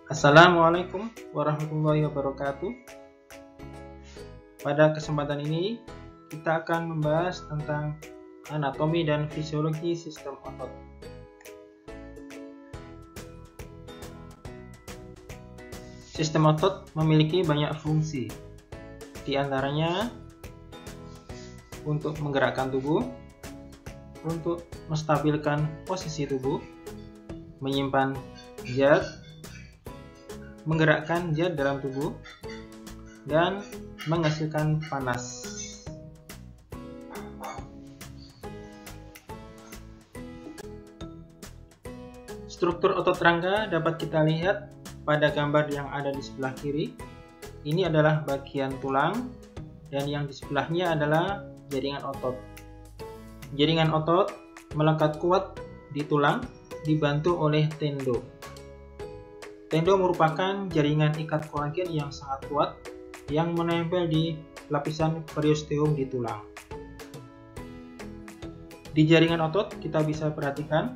Assalamualaikum warahmatullahi wabarakatuh. Pada kesempatan ini kita akan membahas tentang anatomi dan fisiologi sistem otot. Sistem otot memiliki banyak fungsi, di antaranya untuk menggerakkan tubuh, untuk menstabilkan posisi tubuh, menyimpan zat, menggerakkan zat dalam tubuh, dan menghasilkan panas. Struktur otot rangka dapat kita lihat pada gambar yang ada di sebelah kiri. Ini adalah bagian tulang, dan yang di sebelahnya adalah jaringan otot. Jaringan otot melekat kuat di tulang, dibantu oleh tendo. Tendo merupakan jaringan ikat kolagen yang sangat kuat yang menempel di lapisan periosteum di tulang. Di jaringan otot kita bisa perhatikan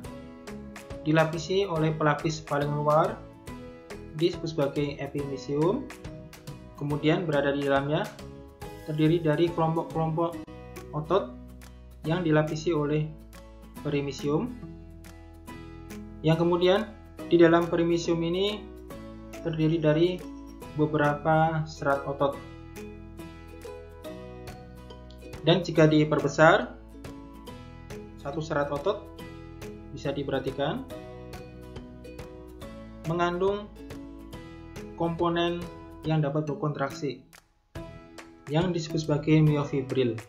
dilapisi oleh pelapis paling luar disebut sebagai epimysium, kemudian berada di dalamnya terdiri dari kelompok-kelompok otot yang dilapisi oleh perimysium, yang kemudian di dalam perimysium ini terdiri dari beberapa serat otot. Dan jika diperbesar, satu serat otot bisa diperhatikan mengandung komponen yang dapat berkontraksi yang disebut sebagai myofibril.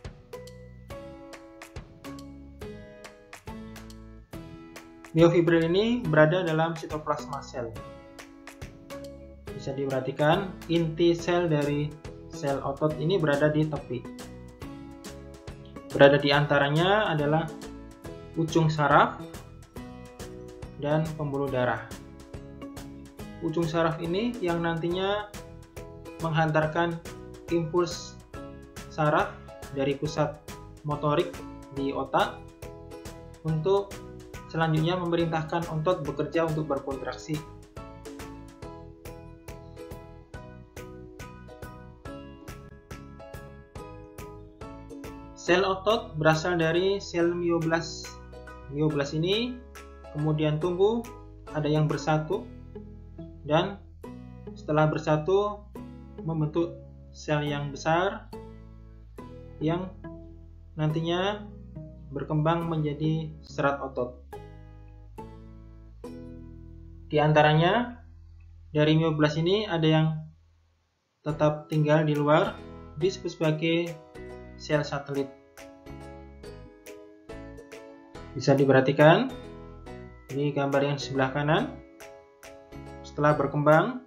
Myofibril ini berada dalam sitoplasma sel. Bisa diperhatikan inti sel dari sel otot ini berada di tepi. Berada di antaranya adalah ujung saraf dan pembuluh darah. Ujung saraf ini yang nantinya menghantarkan impuls saraf dari pusat motorik di otak untuk selanjutnya memerintahkan otot bekerja untuk berkontraksi. Sel otot berasal dari sel mioblast. Mioblast ini kemudian tumbuh, ada yang bersatu, dan setelah bersatu membentuk sel yang besar yang nantinya berkembang menjadi serat otot. Di antaranya dari mioblast ini ada yang tetap tinggal di luar, disebut sebagai sel satelit. Bisa diperhatikan ini gambar yang sebelah kanan. Setelah berkembang,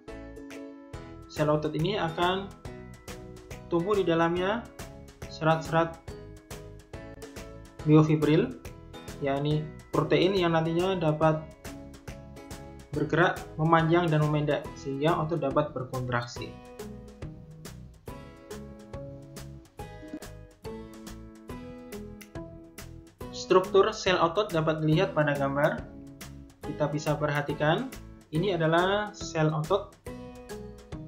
sel otot ini akan tumbuh di dalamnya serat-serat myofibril, yakni protein yang nantinya dapat bergerak, memanjang dan memendek sehingga otot dapat berkontraksi. Struktur sel otot dapat dilihat pada gambar. Kita bisa perhatikan ini adalah sel otot,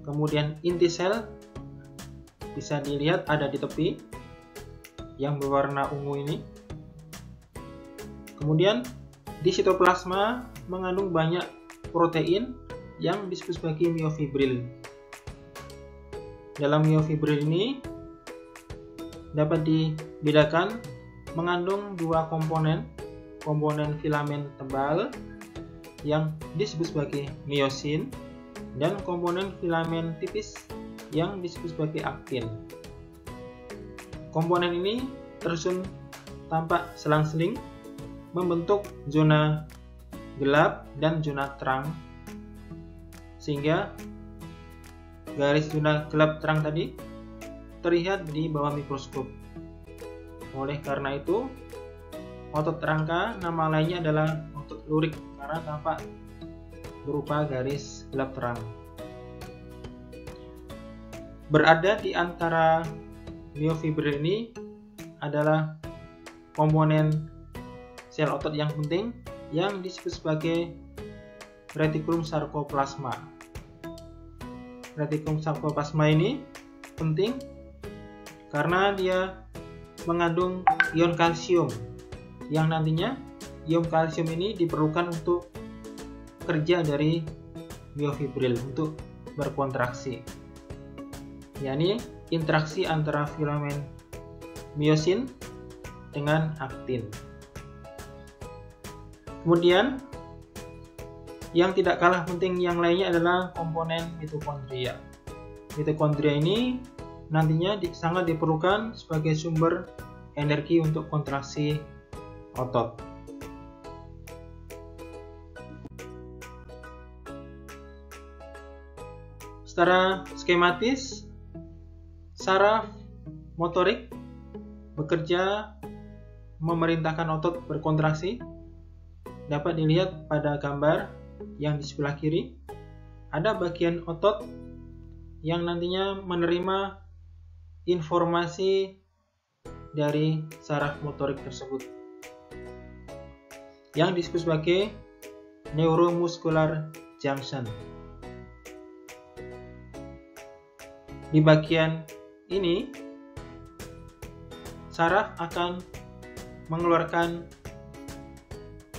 kemudian inti sel bisa dilihat ada di tepi yang berwarna ungu ini. Kemudian di sitoplasma mengandung banyak protein yang disebut sebagai myofibril. Dalam myofibril ini dapat dibedakan mengandung dua komponen filamen tebal yang disebut sebagai myosin dan komponen filamen tipis yang disebut sebagai aktin. Komponen ini tersusun tampak selang-seling membentuk zona gelap dan zona terang, sehingga garis zona gelap terang tadi terlihat di bawah mikroskop. Oleh karena itu, otot rangka nama lainnya adalah otot lurik karena tampak berupa garis gelap terang. Berada di antara myofibril ini adalah komponen sel otot yang penting yang disebut sebagai retikulum sarkoplasma. retikulum sarkoplasma ini penting karena dia mengandung ion kalsium yang nantinya ion kalsium ini diperlukan untuk kerja dari miofibril untuk berkontraksi, yakni interaksi antara filamen miosin dengan aktin. Kemudian yang tidak kalah penting yang lainnya adalah komponen mitokondria. Mitokondria ini nantinya sangat diperlukan sebagai sumber energi untuk kontraksi otot. Secara skematis, saraf motorik bekerja memerintahkan otot berkontraksi. Dapat dilihat pada gambar yang di sebelah kiri. Ada bagian otot yang nantinya menerima informasi dari saraf motorik tersebut yang disebut sebagai neuromuscular junction. Di bagian ini, saraf akan mengeluarkan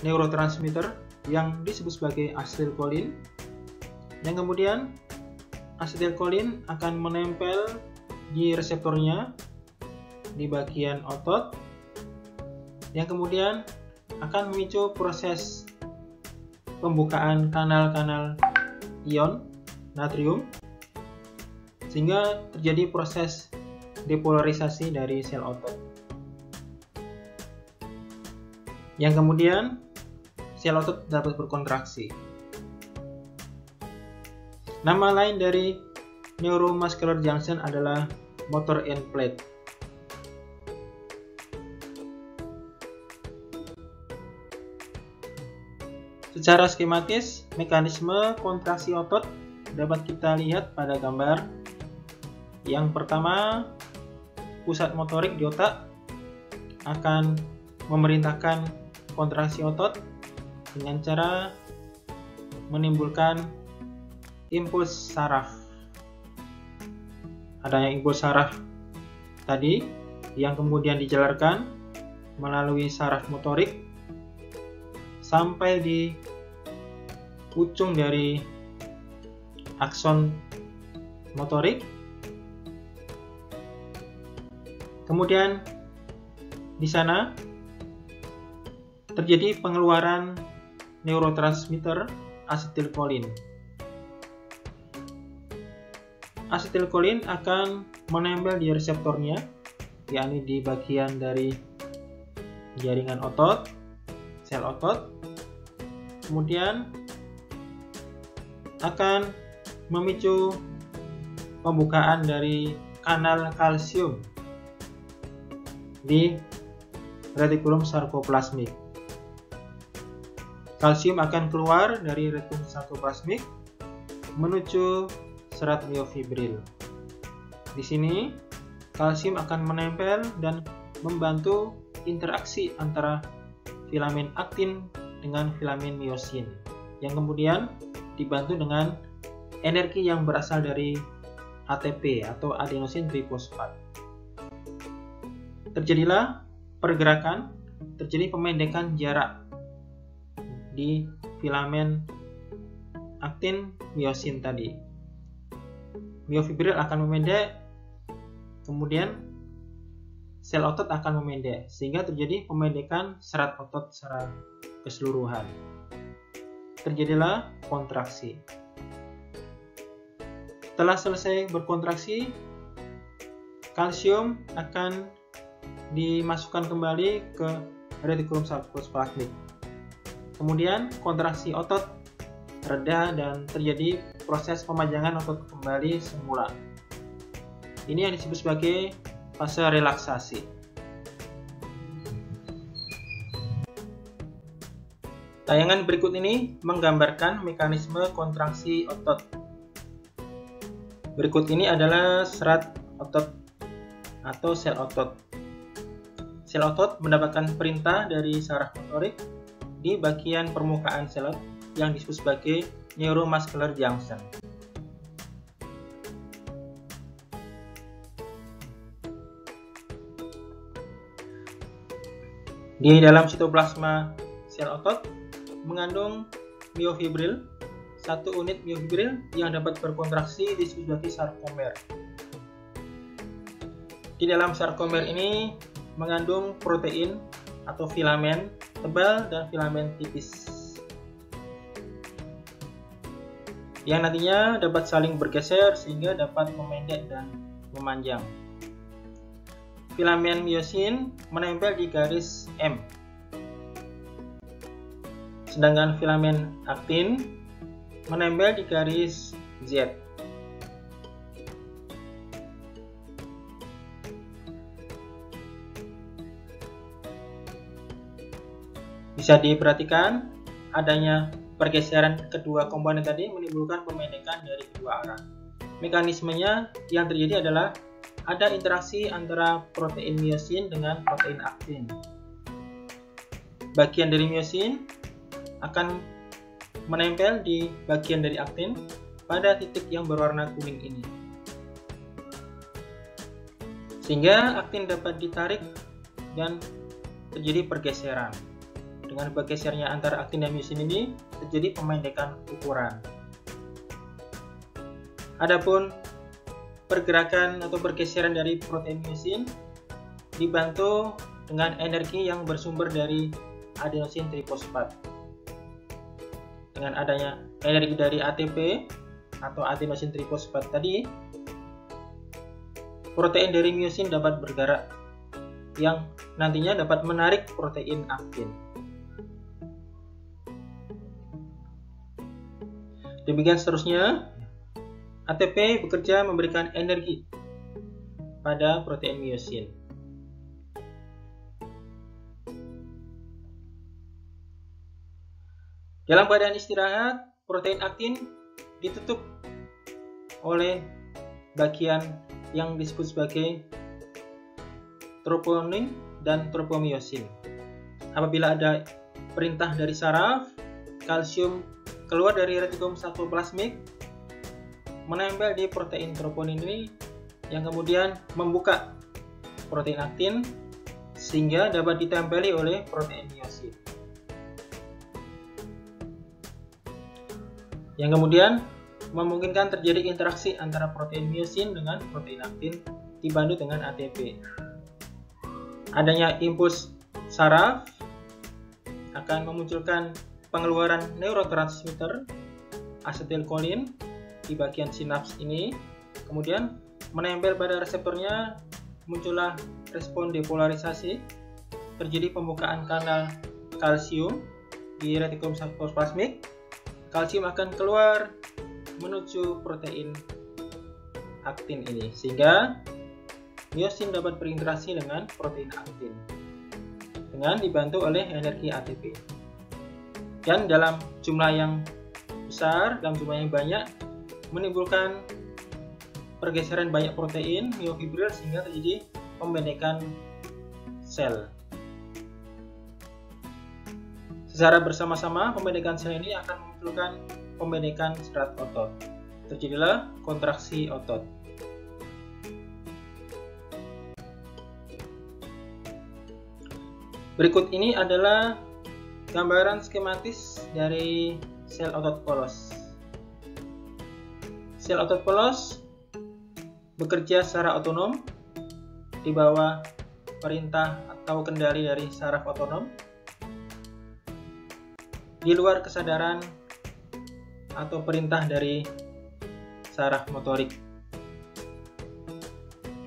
neurotransmitter yang disebut sebagai asetilkolin, yang kemudian asetilkolin akan menempel di reseptornya di bagian otot, yang kemudian akan memicu proses pembukaan kanal-kanal ion natrium sehingga terjadi proses depolarisasi dari sel otot, yang kemudian sel otot dapat berkontraksi. Nama lain dari neuromuscular junction adalah motor end plate. Secara skematis, mekanisme kontraksi otot dapat kita lihat pada gambar. Yang pertama, pusat motorik di otak akan memerintahkan kontraksi otot dengan cara menimbulkan impuls saraf. Adanya impuls saraf tadi yang kemudian dijalarkan melalui saraf motorik sampai di ujung dari akson motorik. Kemudian di sana terjadi pengeluaran neurotransmitter asetilkolin. Asetilkolin akan menempel di reseptornya, yakni di bagian dari jaringan otot, sel otot. Kemudian akan memicu pembukaan dari kanal kalsium di retikulum sarkoplasmik. Kalsium akan keluar dari retikulum sarkoplasmik menuju serat miofibril. Di sini kalsium akan menempel dan membantu interaksi antara filamen aktin dengan filamen miosin, yang kemudian dibantu dengan energi yang berasal dari ATP atau adenosin trifosfat. Terjadilah pergerakan, terjadi pemendekan jarak di filamen aktin miosin tadi. Miofibril akan memendek, kemudian sel otot akan memendek, sehingga terjadi pemendekan serat otot secara keseluruhan. Terjadilah kontraksi. Setelah selesai berkontraksi, kalsium akan dimasukkan kembali ke retikulum sarkoplasmik. Kemudian kontraksi otot reda dan terjadi proses pemajangan otot kembali semula. Ini yang disebut sebagai fase relaksasi. Tayangan berikut ini menggambarkan mekanisme kontraksi otot. Berikut ini adalah serat otot atau sel otot. Sel otot mendapatkan perintah dari saraf motorik di bagian permukaan sel yang disebut sebagai neuromuscular junction. Di dalam sitoplasma sel otot mengandung miofibril, satu unit miofibril yang dapat berkontraksi disebut sebagai sarkomer. Di dalam sarkomer ini mengandung protein atau filamen tebal dan filamen tipis yang nantinya dapat saling bergeser sehingga dapat memendek dan memanjang. Filamen miosin menempel di garis M, sedangkan filamen aktin menempel di garis Z. Bisa diperhatikan adanya pergeseran kedua komponen tadi menimbulkan pemendekan dari kedua arah. Mekanismenya yang terjadi adalah ada interaksi antara protein miosin dengan protein aktin. Bagian dari miosin akan menempel di bagian dari aktin pada titik yang berwarna kuning ini, sehingga aktin dapat ditarik dan terjadi pergeseran. Dengan bergesernya antara aktin dan miosin ini terjadi pemendekan ukuran. Adapun pergerakan atau pergeseran dari protein miosin dibantu dengan energi yang bersumber dari adenosin trifosfat. Dengan adanya energi dari ATP atau adenosin trifosfat tadi, protein dari miosin dapat bergerak yang nantinya dapat menarik protein aktin. Demikian seterusnya, ATP bekerja memberikan energi pada protein miosin. Dalam keadaan istirahat, protein aktin ditutup oleh bagian yang disebut sebagai troponin dan tropomiosin. Apabila ada perintah dari saraf, kalsium keluar dari retikulum satoplasmik menempel di protein troponin ini yang kemudian membuka protein aktin sehingga dapat ditempeli oleh protein miosin, yang kemudian memungkinkan terjadi interaksi antara protein miosin dengan protein aktin dibantu dengan ATP. Adanya impuls saraf akan memunculkan pengeluaran neurotransmitter asetilkolin di bagian sinaps ini, kemudian menempel pada reseptornya, muncullah respon depolarisasi, terjadi pembukaan kanal kalsium di retikulum satoplasmik. Kalsium akan keluar menuju protein aktin ini, sehingga miosin dapat berinteraksi dengan protein aktin dengan dibantu oleh energi ATP. Dan dalam jumlah yang besar, dalam jumlah yang banyak, menimbulkan pergeseran banyak protein miofibril sehingga terjadi pembendekan sel. Secara bersama-sama, pembendekan sel ini akan memunculkan pembendekan serat otot. Terjadilah kontraksi otot. Berikut ini adalah gambaran skematis dari sel otot polos. Sel otot polos bekerja secara otonom di bawah perintah atau kendali dari saraf otonom, di luar kesadaran atau perintah dari saraf motorik.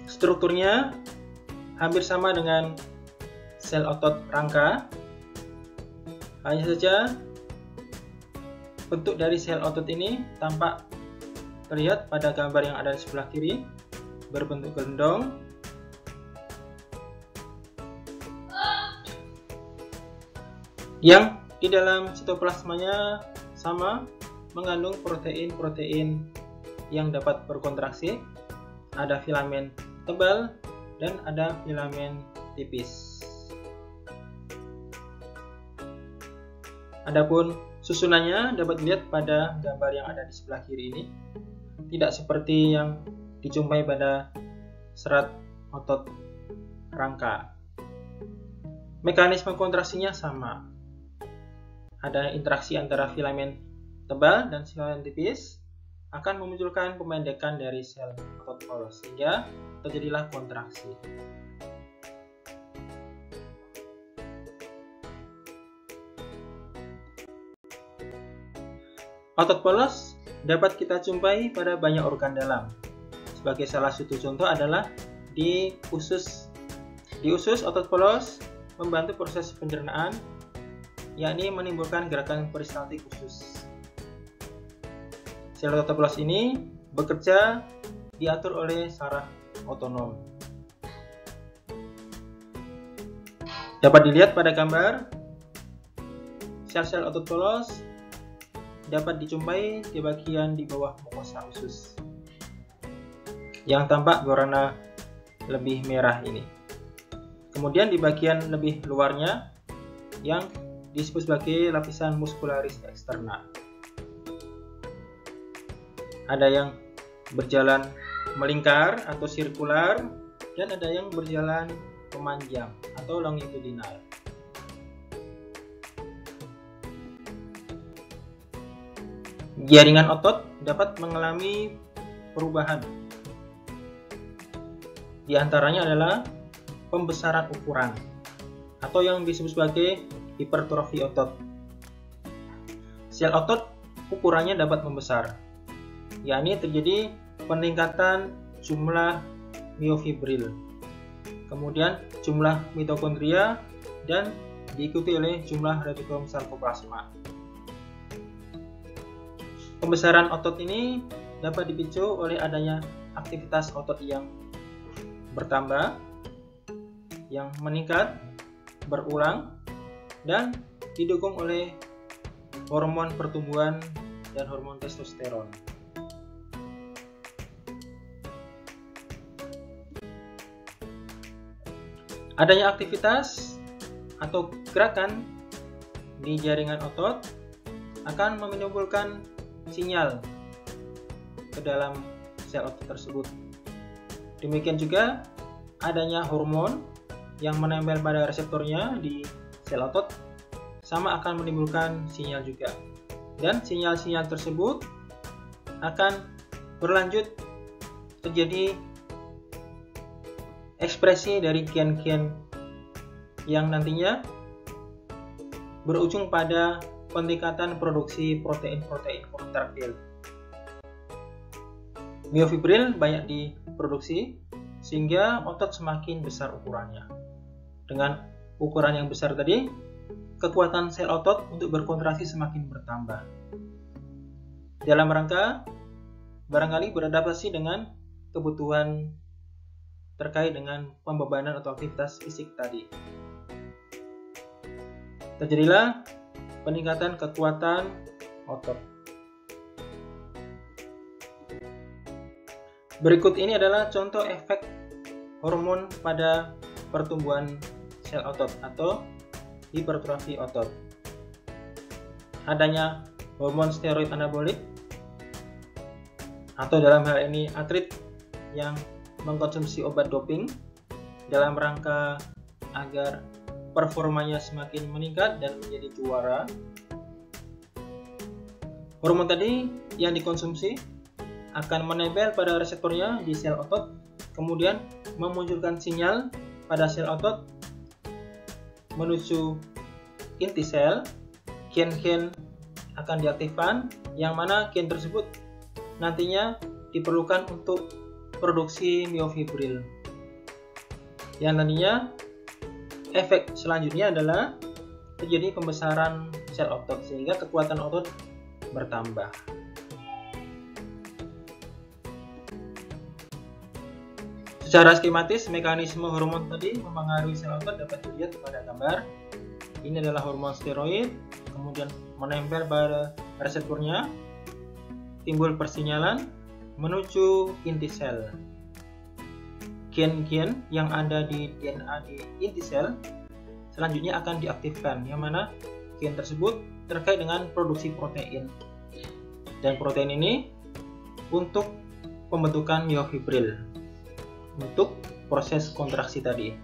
Strukturnya hampir sama dengan sel otot rangka. Hanya saja bentuk dari sel otot ini tampak terlihat pada gambar yang ada di sebelah kiri, berbentuk gendong. Yang di dalam sitoplasmanya sama mengandung protein-protein yang dapat berkontraksi. Ada filamen tebal dan ada filamen tipis. Adapun susunannya dapat dilihat pada gambar yang ada di sebelah kiri ini. Tidak seperti yang dijumpai pada serat otot rangka. Mekanisme kontraksinya sama. Ada interaksi antara filamen tebal dan filamen tipis akan memunculkan pemendekan dari sel otot polos sehingga terjadilah kontraksi. Otot polos dapat kita jumpai pada banyak organ dalam. Sebagai salah satu contoh adalah di usus. Di usus, otot polos membantu proses pencernaan, yakni menimbulkan gerakan peristaltik usus. Sel otot polos ini bekerja diatur oleh saraf otonom. Dapat dilihat pada gambar, sel-sel otot polos dapat dijumpai di bagian di bawah mukosa usus yang tampak berwarna lebih merah ini. Kemudian di bagian lebih luarnya yang disebut sebagai lapisan muscularis externa. Ada yang berjalan melingkar atau sirkular dan ada yang berjalan memanjang atau longitudinal. Jaringan otot dapat mengalami perubahan. Di antaranya adalah pembesaran ukuran atau yang disebut sebagai hipertrofi otot. Sel otot ukurannya dapat membesar, yakni terjadi peningkatan jumlah miofibril, kemudian jumlah mitokondria, dan diikuti oleh jumlah retikulum sarkoplasma. Pembesaran otot ini dapat dipicu oleh adanya aktivitas otot yang bertambah, yang meningkat, berulang, dan didukung oleh hormon pertumbuhan dan hormon testosteron. Adanya aktivitas atau gerakan di jaringan otot akan menimbulkan sinyal ke dalam sel otot tersebut. Demikian juga adanya hormon yang menempel pada reseptornya di sel otot sama akan menimbulkan sinyal juga. Dan sinyal-sinyal tersebut akan berlanjut terjadi ekspresi dari gen-gen yang nantinya berujung pada peningkatan produksi protein-protein kontraktil. Miofibril banyak diproduksi sehingga otot semakin besar ukurannya. Dengan ukuran yang besar tadi, kekuatan sel otot untuk berkontraksi semakin bertambah. Dalam rangka barangkali beradaptasi dengan kebutuhan terkait dengan pembebanan atau aktivitas fisik tadi. Terjadilah peningkatan kekuatan otot. Berikut ini adalah contoh efek hormon pada pertumbuhan sel otot atau hipertrofi otot. Adanya hormon steroid anabolik atau dalam hal ini atlet yang mengkonsumsi obat doping dalam rangka agar performanya semakin meningkat dan menjadi juara. Hormon tadi yang dikonsumsi akan menempel pada reseptornya di sel otot, kemudian memunculkan sinyal pada sel otot menuju inti sel. Gen-gen akan diaktifkan, yang mana gen tersebut nantinya diperlukan untuk produksi miofibril. Yang nantinya efek selanjutnya adalah terjadi pembesaran sel otot sehingga kekuatan otot bertambah. Secara skematis, mekanisme hormon tadi mempengaruhi sel otot dapat dilihat pada gambar. Ini adalah hormon steroid, kemudian menempel pada reseptornya, timbul persinyalan menuju inti sel. Gen-gen yang ada di DNA di inti sel selanjutnya akan diaktifkan, yang mana gen tersebut terkait dengan produksi protein. Dan protein ini untuk pembentukan miofibril untuk proses kontraksi tadi.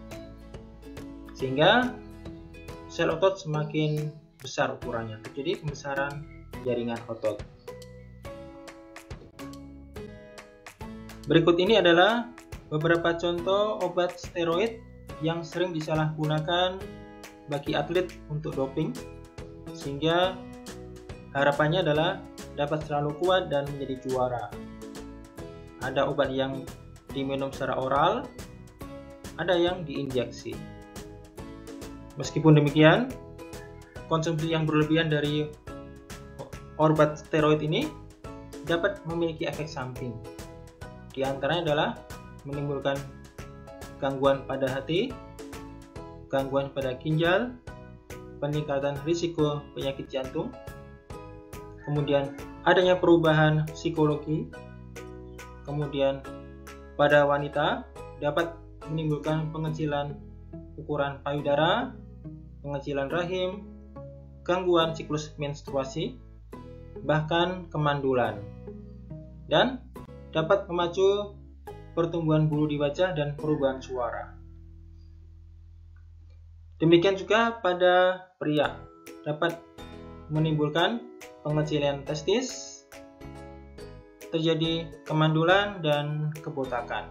Sehingga sel otot semakin besar ukurannya, terjadi pembesaran jaringan otot. Berikut ini adalah beberapa contoh obat steroid yang sering disalahgunakan bagi atlet untuk doping, sehingga harapannya adalah dapat selalu kuat dan menjadi juara. Ada obat yang diminum secara oral, ada yang diinjeksi. Meskipun demikian, konsumsi yang berlebihan dari obat steroid ini dapat memiliki efek samping. Di antaranya adalah menimbulkan gangguan pada hati, gangguan pada ginjal, peningkatan risiko penyakit jantung, kemudian adanya perubahan psikologi, kemudian pada wanita dapat menimbulkan pengecilan ukuran payudara, pengecilan rahim, gangguan siklus menstruasi, bahkan kemandulan, dan dapat memacu pertumbuhan bulu di wajah dan perubahan suara. Demikian juga pada pria, dapat menimbulkan pengecilan testis, terjadi kemandulan dan kebotakan.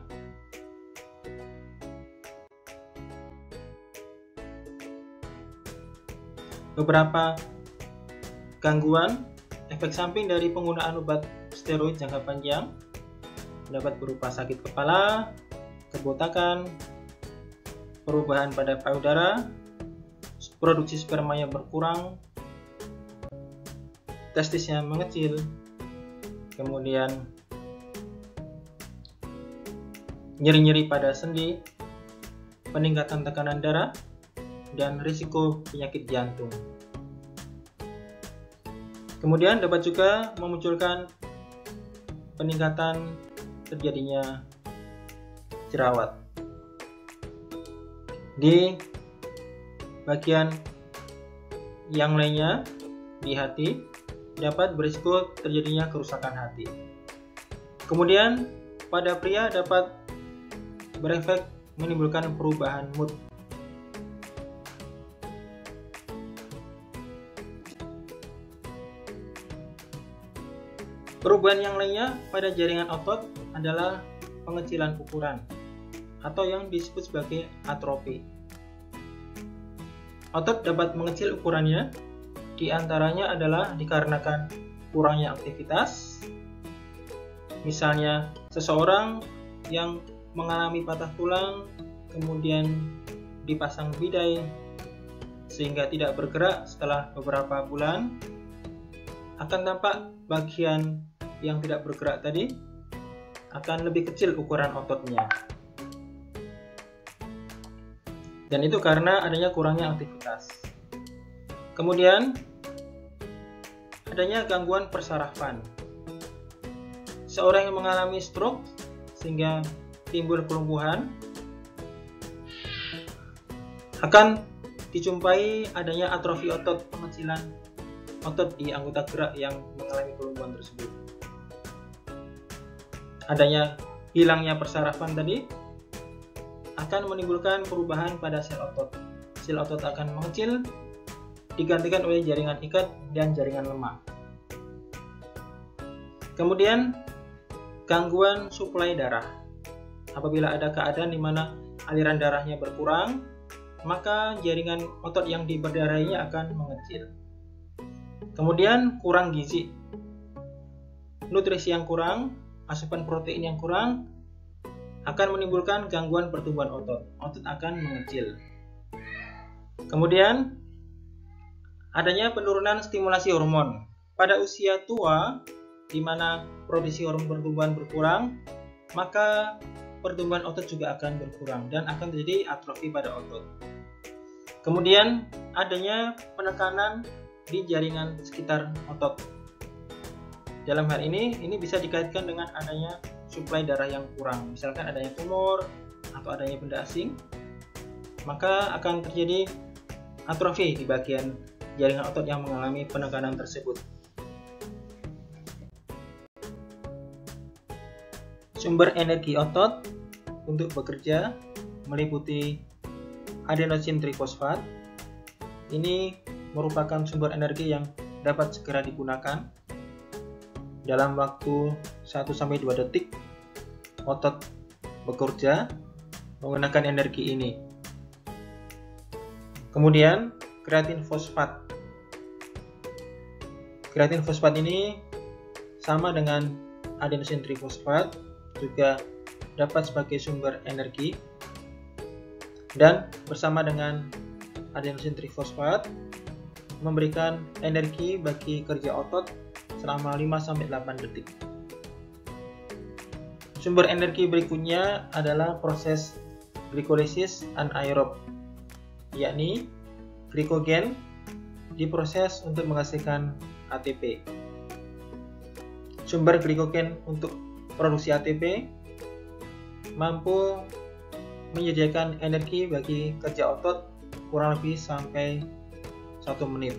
Beberapa gangguan efek samping dari penggunaan obat steroid jangka panjang dapat berupa sakit kepala, kebotakan, perubahan pada payudara, produksi spermanya berkurang, testisnya mengecil, kemudian nyeri-nyeri pada sendi, peningkatan tekanan darah, dan risiko penyakit jantung. Kemudian dapat juga memunculkan peningkatan terjadinya jerawat di bagian yang lainnya. Di hati dapat berisiko terjadinya kerusakan hati. Kemudian pada pria dapat berefek menimbulkan perubahan mood. Perubahan yang lainnya pada jaringan otot adalah pengecilan ukuran atau yang disebut sebagai atrofi. Otot dapat mengecil ukurannya, diantaranya adalah dikarenakan kurangnya aktivitas. Misalnya seseorang yang mengalami patah tulang kemudian dipasang bidai sehingga tidak bergerak setelah beberapa bulan, akan tampak bagian yang tidak bergerak tadi akan lebih kecil ukuran ototnya. Dan itu karena adanya kurangnya aktivitas. Kemudian adanya gangguan persarafan. Seorang yang mengalami stroke sehingga timbul kelumpuhan, akan dijumpai adanya atrofi otot, pengecilan otot di anggota gerak yang mengalami kelumpuhan tersebut. Adanya hilangnya persarafan tadi akan menimbulkan perubahan pada sel otot. Sel otot akan mengecil, digantikan oleh jaringan ikat dan jaringan lemak. Kemudian gangguan suplai darah. Apabila ada keadaan di mana aliran darahnya berkurang, maka jaringan otot yang diberdarahinya akan mengecil. Kemudian kurang gizi, nutrisi yang kurang, asupan protein yang kurang akan menimbulkan gangguan pertumbuhan otot. Otot akan mengecil. Kemudian adanya penurunan stimulasi hormon. Pada usia tua, di mana produksi hormon pertumbuhan berkurang, maka pertumbuhan otot juga akan berkurang dan akan terjadi atrofi pada otot. Kemudian adanya penekanan di jaringan sekitar otot. Dalam hal ini bisa dikaitkan dengan adanya suplai darah yang kurang. Misalkan adanya tumor atau adanya benda asing, maka akan terjadi atrofi di bagian jaringan otot yang mengalami penekanan tersebut. Sumber energi otot untuk bekerja meliputi adenosin trifosfat, ini merupakan sumber energi yang dapat segera digunakan. Dalam waktu 1-2 detik, otot bekerja menggunakan energi ini. Kemudian, kreatin fosfat. Kreatin fosfat ini sama dengan adenosin trifosfat, juga dapat sebagai sumber energi, dan bersama dengan adenosin trifosfat memberikan energi bagi kerja otot selama 5-8 detik. Sumber energi berikutnya adalah proses glikolisis anaerob, yakni glikogen diproses untuk menghasilkan ATP. Sumber glikogen untuk produksi ATP mampu menyediakan energi bagi kerja otot kurang lebih sampai 1 menit.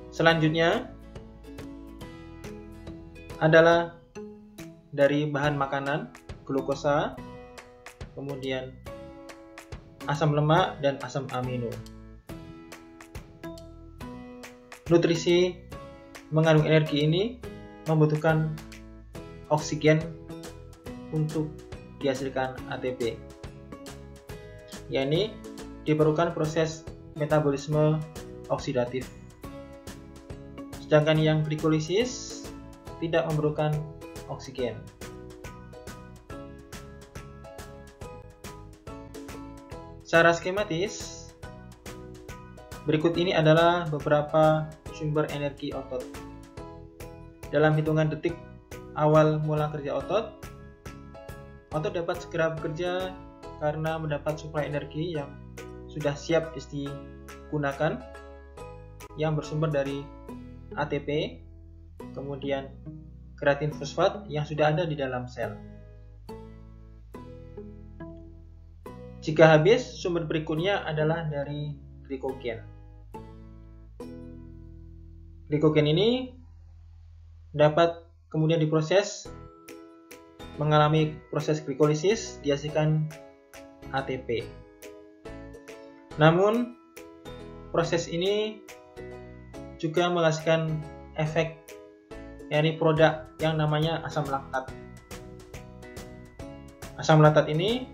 Selanjutnya adalah dari bahan makanan, glukosa, kemudian asam lemak dan asam amino. Nutrisi mengandung energi ini membutuhkan oksigen untuk dihasilkan ATP, yakni diperlukan proses metabolisme oksidatif. Sedangkan yang glikolisis tidak memerlukan oksigen. Secara skematis, berikut ini adalah beberapa sumber energi otot. Dalam hitungan detik awal mula kerja otot dapat segera bekerja karena mendapat suplai energi yang sudah siap digunakan, yang bersumber dari ATP, kemudian kreatin fosfat yang sudah ada di dalam sel. Jika habis, sumber berikutnya adalah dari glikogen. Glikogen ini dapat kemudian diproses, mengalami proses glikolisis, dihasilkan ATP. Namun, proses ini juga menghasilkan efek, yakni produk yang namanya asam laktat. Asam laktat ini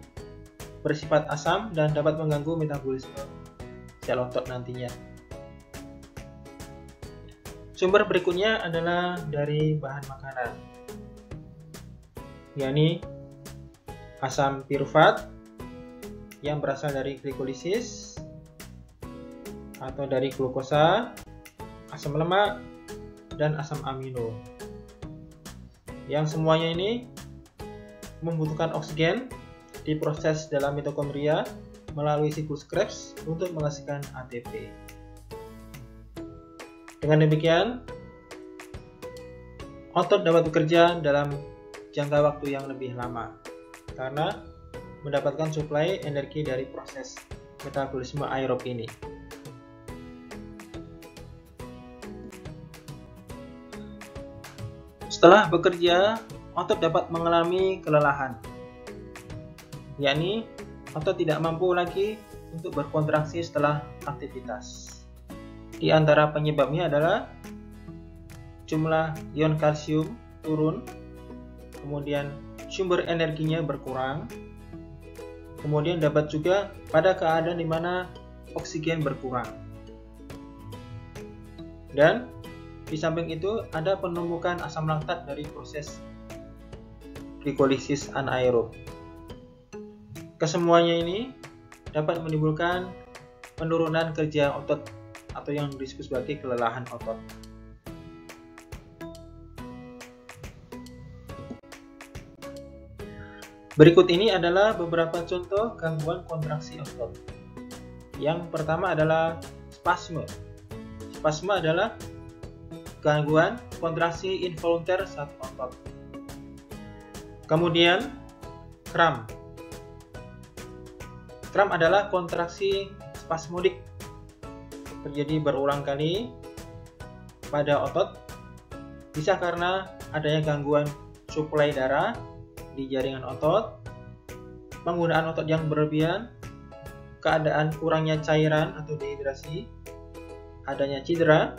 bersifat asam dan dapat mengganggu metabolisme sel otot nantinya. Sumber berikutnya adalah dari bahan makanan, yakni asam pirufat yang berasal dari glikolisis atau dari glukosa, asam lemak, dan asam amino. Yang semuanya ini membutuhkan oksigen diproses dalam mitokondria melalui siklus Krebs untuk menghasilkan ATP. Dengan demikian, otot dapat bekerja dalam jangka waktu yang lebih lama karena mendapatkan suplai energi dari proses metabolisme aerob ini. Setelah bekerja, otot dapat mengalami kelelahan, yakni otot tidak mampu lagi untuk berkontraksi setelah aktivitas. Di antara penyebabnya adalah jumlah ion kalsium turun, kemudian sumber energinya berkurang, kemudian dapat juga pada keadaan di mana oksigen berkurang. Dan di samping itu ada penumbukan asam laktat dari proses glikolisis anaerob. Kesemuanya ini dapat menimbulkan penurunan kerja otot atau yang disebut sebagai kelelahan otot. Berikut ini adalah beberapa contoh gangguan kontraksi otot. Yang pertama adalah spasme. Spasme adalah gangguan kontraksi involunter saat otot. Kemudian kram. Kram adalah kontraksi spasmodik, terjadi berulang kali pada otot, bisa karena adanya gangguan suplai darah di jaringan otot, penggunaan otot yang berlebihan, keadaan kurangnya cairan atau dehidrasi, adanya cedera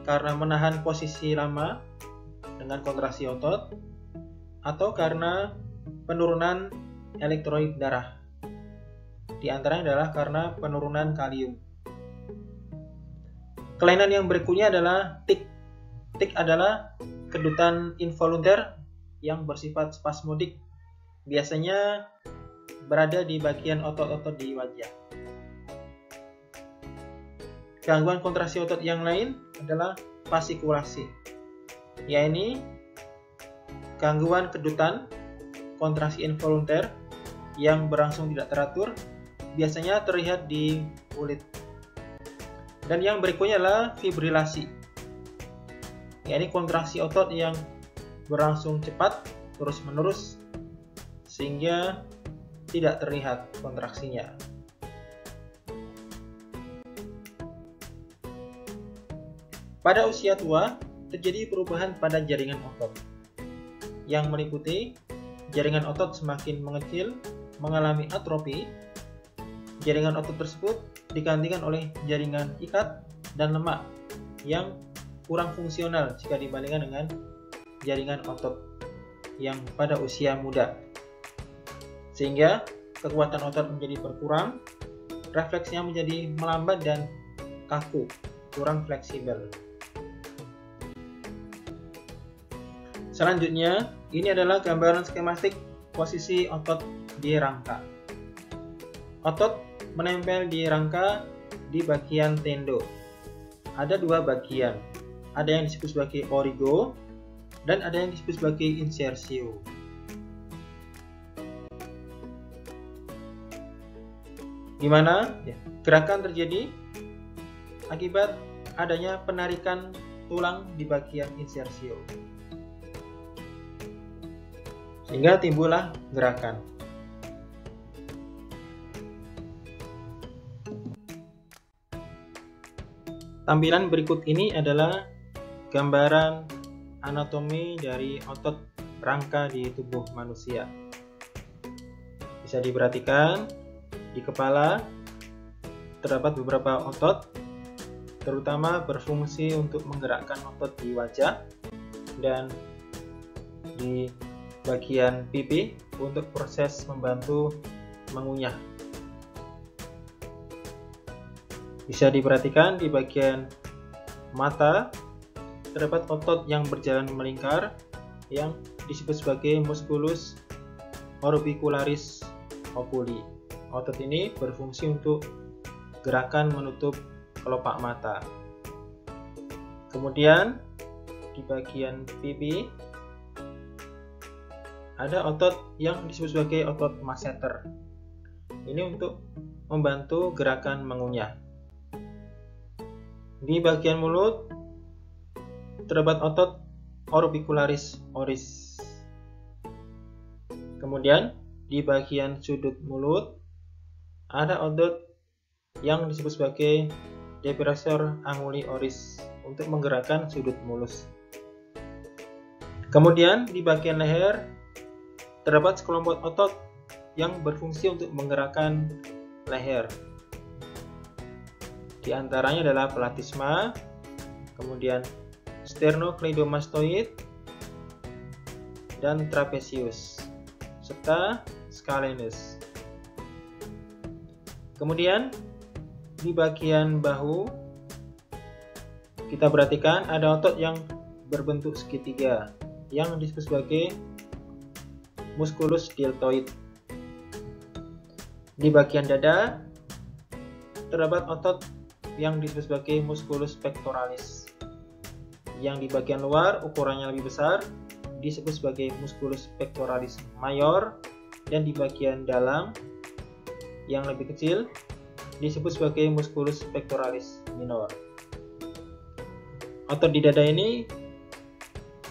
karena menahan posisi lama dengan kontraksi otot, atau karena penurunan elektrolit darah. Di antaranya adalah karena penurunan kalium. Kelainan yang berikutnya adalah tik. Tik adalah kedutan involunter yang bersifat spasmodik, biasanya berada di bagian otot-otot di wajah. Gangguan kontraksi otot yang lain adalah fasikulasi, yaitu gangguan kedutan kontraksi involunter yang berlangsung tidak teratur, biasanya terlihat di kulit. Dan yang berikutnya adalah fibrilasi, yaitu kontraksi otot yang berlangsung cepat terus-menerus sehingga tidak terlihat kontraksinya. Pada usia tua, terjadi perubahan pada jaringan otot yang meliputi jaringan otot semakin mengecil, mengalami atrofi. Jaringan otot tersebut digantikan oleh jaringan ikat dan lemak yang kurang fungsional jika dibandingkan dengan jaringan otot yang pada usia muda, sehingga kekuatan otot menjadi berkurang, refleksnya menjadi melambat dan kaku, kurang fleksibel. Selanjutnya, ini adalah gambaran skematik posisi otot di rangka. Otot menempel di rangka di bagian tendo. Ada dua bagian, ada yang disebut sebagai origo dan ada yang disebut sebagai insersio. Di mana gerakan terjadi akibat adanya penarikan tulang di bagian insersio, sehingga timbullah gerakan. Tampilan berikut ini adalah gambaran anatomi dari otot rangka di tubuh manusia. Bisa diperhatikan, di kepala terdapat beberapa otot, terutama berfungsi untuk menggerakkan otot di wajah dan di bagian pipi untuk proses membantu mengunyah. Bisa diperhatikan di bagian mata terdapat otot yang berjalan melingkar yang disebut sebagai musculus orbicularis oculi. Otot ini berfungsi untuk gerakan menutup kelopak mata. Kemudian di bagian pipi ada otot yang disebut sebagai otot masseter. Ini untuk membantu gerakan mengunyah. Di bagian mulut terdapat otot orbicularis oris. Kemudian di bagian sudut mulut ada otot yang disebut sebagai depressor anguli oris untuk menggerakkan sudut mulus. Kemudian di bagian leher terdapat sekelompok otot yang berfungsi untuk menggerakkan leher. Di antaranya adalah platisma, kemudian sternocleidomastoid, dan trapezius, serta scalenus. Kemudian di bagian bahu kita perhatikan ada otot yang berbentuk segitiga yang disebut sebagai musculus deltoid. Di bagian dada terdapat otot yang disebut sebagai musculus pectoralis. Yang di bagian luar ukurannya lebih besar disebut sebagai musculus pectoralis mayor, dan di bagian dalam yang lebih kecil disebut sebagai musculus pectoralis minor. Otot di dada ini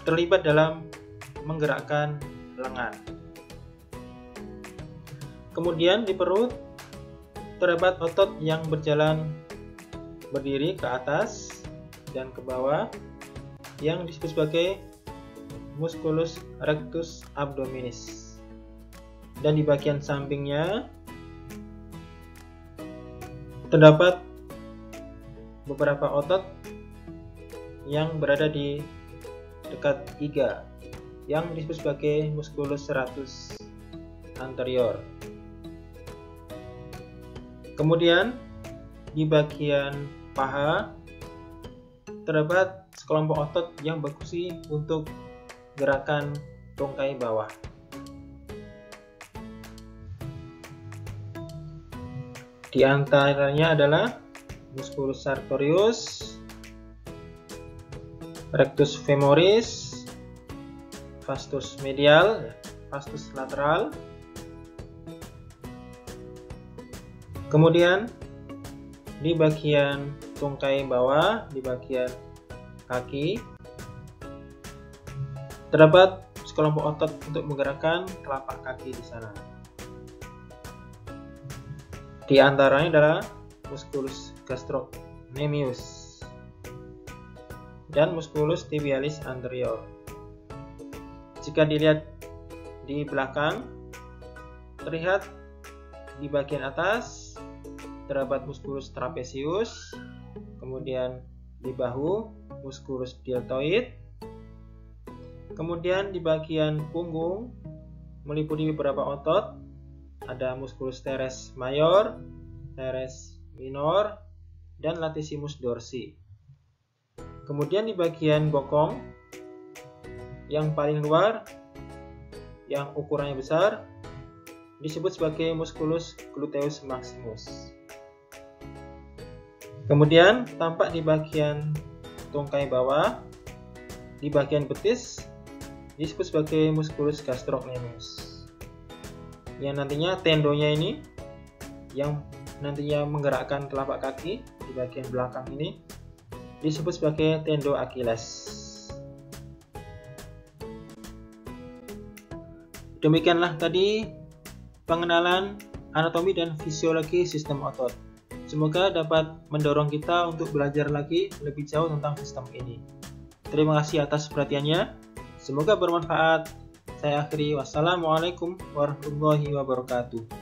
terlibat dalam menggerakkan lengan. Kemudian di perut terdapat otot yang berjalan berdiri ke atas dan ke bawah yang disebut sebagai musculus rectus abdominis. Dan di bagian sampingnya terdapat beberapa otot yang berada di dekat iga yang disebut sebagai musculus serratus anterior. Kemudian di bagian paha terdapat sekelompok otot yang berfungsi untuk gerakan tungkai bawah. Di antaranya adalah musculus sartorius, rectus femoris, vastus medial, vastus lateral. Kemudian di bagian tungkai bawah, di bagian kaki, terdapat sekelompok otot untuk menggerakkan telapak kaki di sana. Di antaranya adalah musculus gastrocnemius dan musculus tibialis anterior. Jika dilihat di belakang, terlihat di bagian atas terdapat musculus trapezius, kemudian di bahu musculus deltoid, kemudian di bagian punggung meliputi beberapa otot, ada musculus teres major, teres minor, dan latissimus dorsi. Kemudian di bagian bokong yang paling luar, yang ukurannya besar, disebut sebagai musculus gluteus maximus. Kemudian tampak di bagian tungkai bawah, di bagian betis, disebut sebagai musculus gastrocnemius. Yang nantinya tendonya ini, yang nantinya menggerakkan telapak kaki di bagian belakang ini, disebut sebagai tendo Achilles. Demikianlah tadi pengenalan anatomi dan fisiologi sistem otot. Semoga dapat mendorong kita untuk belajar lagi lebih jauh tentang sistem ini. Terima kasih atas perhatiannya. Semoga bermanfaat. Saya akhiri. Wassalamualaikum warahmatullahi wabarakatuh.